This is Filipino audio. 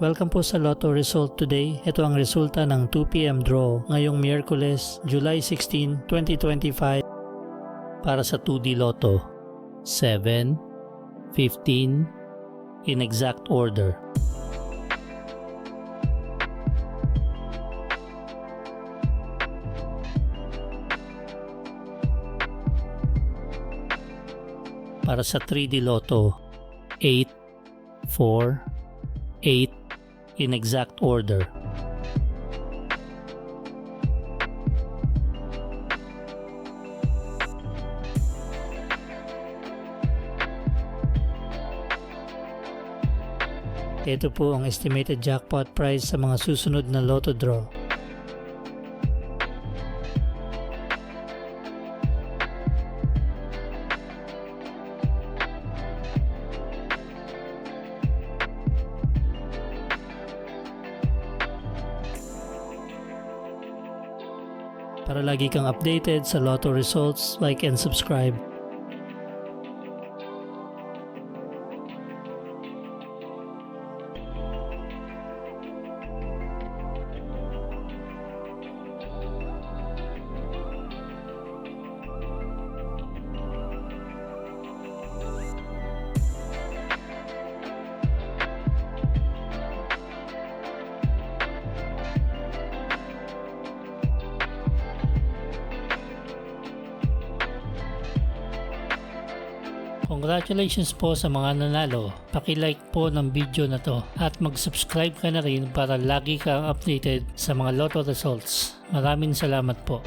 Welcome po sa Lotto Result today. Ito ang resulta ng 2 PM draw ngayong Miyerkules, July 16, 2025 para sa 2D Lotto. 7, 15, in exact order. Para sa 3D Lotto, 8, 4, 8, in exact order. Ito po ang estimated jackpot price sa mga susunod na Lotto draw. Para lagi kang updated sa Lotto results, like and subscribe. Congratulations po sa mga nanalo. Paki-like po ng video na to at mag-subscribe ka na rin para lagi kang updated sa mga Lotto results. Maraming salamat po.